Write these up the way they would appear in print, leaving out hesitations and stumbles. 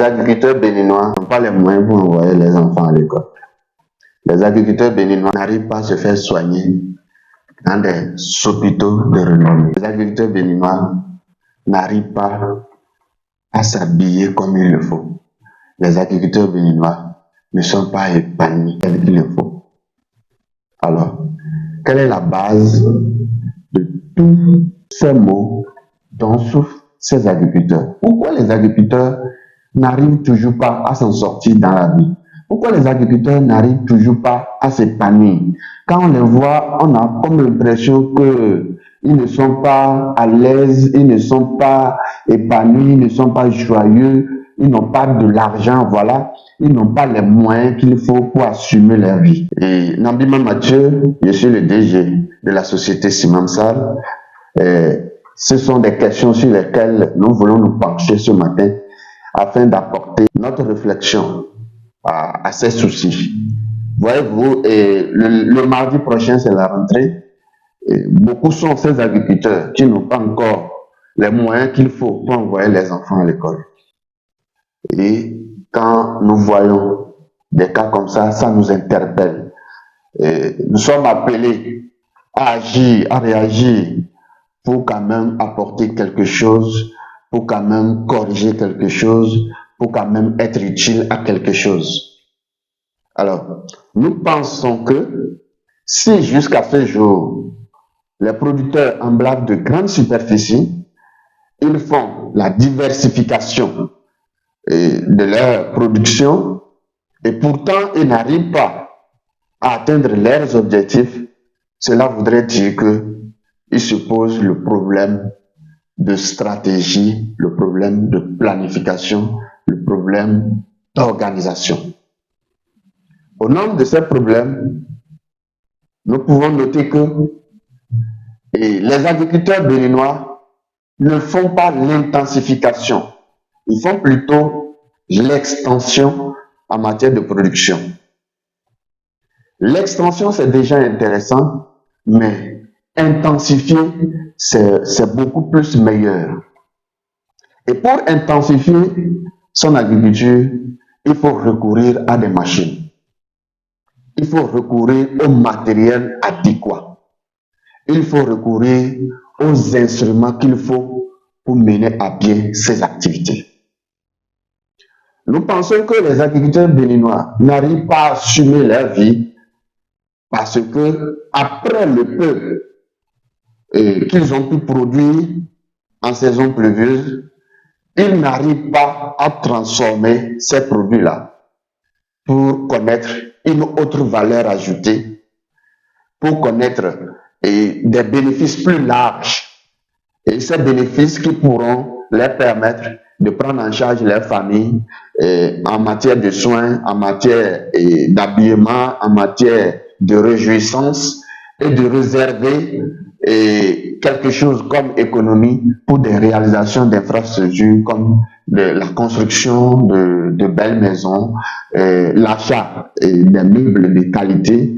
agriculteurs béninois n'ont pas les moyens pour envoyer les enfants à l'école. Les agriculteurs béninois n'arrivent pas à se faire soigner dans des hôpitaux de renommée. Les agriculteurs béninois n'arrivent pas à s'habiller comme il le faut. Les agriculteurs béninois ne sont pas épanouis tel qu'il le faut. Alors, quelle est la base de tous ces maux dont souffrent ces agriculteurs? Pourquoi les agriculteurs n'arrivent toujours pas à s'en sortir dans la vie? Pourquoi les agriculteurs n'arrivent toujours pas à s'épanouir? Quand on les voit, on a comme l'impression qu'ils ne sont pas à l'aise, ils ne sont pas épanouis, ils ne sont pas joyeux, ils n'ont pas de l'argent, voilà. Ils n'ont pas les moyens qu'il faut pour assumer leur vie. Et Nambima Mathieu, je suis le DG de la société Simamsal. Ce sont des questions sur lesquelles nous voulons nous pencher ce matin afin d'apporter notre réflexion à ces soucis. Voyez-vous, le mardi prochain, c'est la rentrée. Et beaucoup sont ces agriculteurs qui n'ont pas encore les moyens qu'il faut pour envoyer les enfants à l'école. Et quand nous voyons des cas comme ça, ça nous interpelle. Nous sommes appelés à agir, à réagir pour quand même apporter quelque chose, pour quand même corriger quelque chose, pour quand même être utile à quelque chose. Alors, nous pensons que si jusqu'à ce jour, les producteurs en blague de grande superficie, ils font la diversification de leur production et pourtant ils n'arrivent pas à atteindre leurs objectifs, cela voudrait dire qu'il se pose le problème de stratégie, le problème de planification, le problème d'organisation. Au nom de ces problèmes, nous pouvons noter que les agriculteurs béninois ne font pas l'intensification. Ils font plutôt l'extension en matière de production. L'extension, c'est déjà intéressant, mais intensifier, c'est beaucoup plus meilleur. Et pour intensifier son agriculture, il faut recourir à des machines. Il faut recourir au matériel adéquat. Il faut recourir aux instruments qu'il faut pour mener à bien ces activités. Nous pensons que les agriculteurs béninois n'arrivent pas à assumer leur vie parce que après le peu qu'ils ont pu produire en saison pluvieuse, ils n'arrivent pas à transformer ces produits-là pour connaître une autre valeur ajoutée, pour connaître des bénéfices plus larges. Et ces bénéfices qui pourront leur permettre de prendre en charge leur famille en matière de soins, en matière d'habillement, en matière de réjouissance et de réserver quelque chose comme économie pour des réalisations d'infrastructures comme la construction de belles maisons, l'achat des meubles de qualité,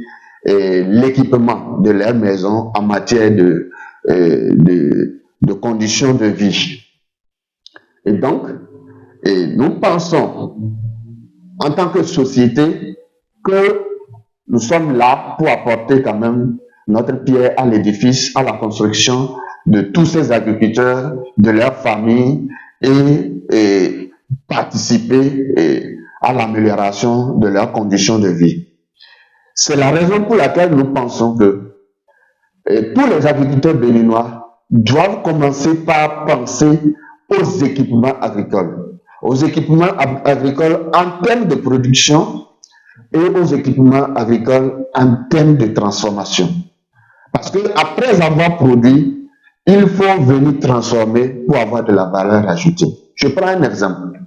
l'équipement de leur maison en matière de conditions de vie. Et donc, nous pensons en tant que société que nous sommes là pour apporter quand même notre pierre à l'édifice, à la construction de tous ces agriculteurs, de leurs familles et participer à l'amélioration de leurs conditions de vie. C'est la raison pour laquelle nous pensons que tous les agriculteurs béninois doivent commencer par penser aux équipements agricoles. Aux équipements agricoles en termes de production et aux équipements agricoles en termes de transformation. Parce qu'après avoir produit, il faut venir transformer pour avoir de la valeur ajoutée. Je prends un exemple.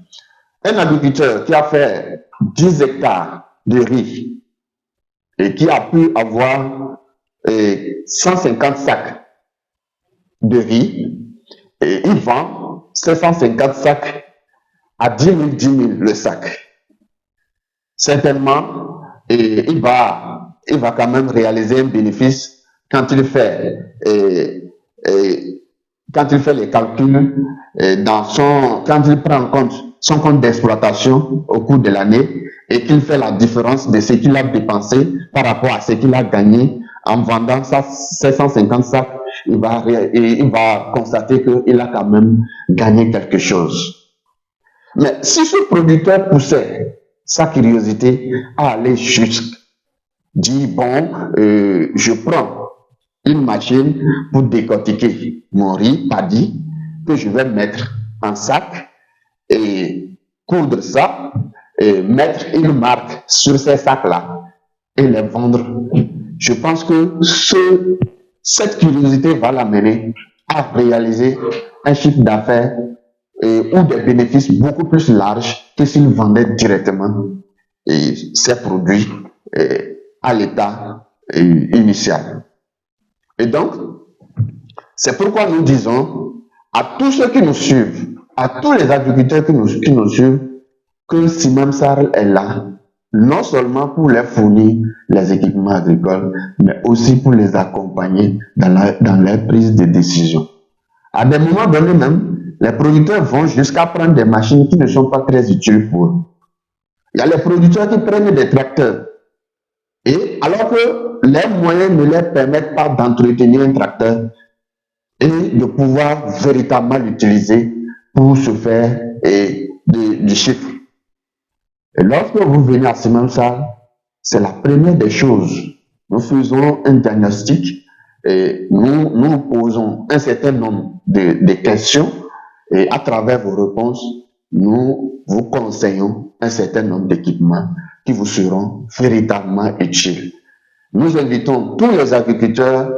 Un agriculteur qui a fait 10 hectares de riz et qui a pu avoir 150 sacs de riz, et il vend ces 150 sacs à 10 000 le sac. Certainement, il va quand même réaliser un bénéfice quand il fait les calculs quand il prend en compte son compte d'exploitation au cours de l'année et qu'il fait la différence de ce qu'il a dépensé par rapport à ce qu'il a gagné en vendant 750 sacs, il va constater qu'il a quand même gagné quelque chose. Mais si ce producteur poussait sa curiosité à aller jusqu'à dire, bon, je prends une machine pour décortiquer mon riz paddy que je vais mettre en sac et coudre ça et mettre une marque sur ces sacs-là et les vendre. Je pense que cette curiosité va l'amener à réaliser un chiffre d'affaires ou des bénéfices beaucoup plus larges que s'il vendait directement ses produits à l'état initial. Et donc, c'est pourquoi nous disons à tous ceux qui nous suivent, à tous les agriculteurs qui nous suivent, que Simamsal est là, non seulement pour leur fournir les équipements agricoles, mais aussi pour les accompagner dans leur prise de décision. À des moments donnés même, les producteurs vont jusqu'à prendre des machines qui ne sont pas très utiles pour eux. Il y a les producteurs qui prennent des tracteurs. Et alors que les moyens ne leur permettent pas d'entretenir un tracteur et de pouvoir véritablement l'utiliser pour se faire du chiffre. Et lorsque vous venez à Simamsal, c'est la première des choses. Nous faisons un diagnostic et nous posons un certain nombre de questions et à travers vos réponses, nous vous conseillons un certain nombre d'équipements qui vous seront véritablement utiles. Nous invitons tous les agriculteurs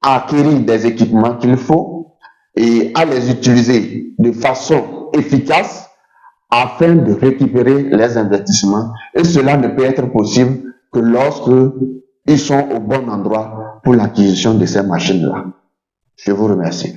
à acquérir des équipements qu'il faut et à les utiliser de façon efficace afin de récupérer les investissements. Et cela ne peut être possible que lorsque ils sont au bon endroit pour l'acquisition de ces machines-là. Je vous remercie.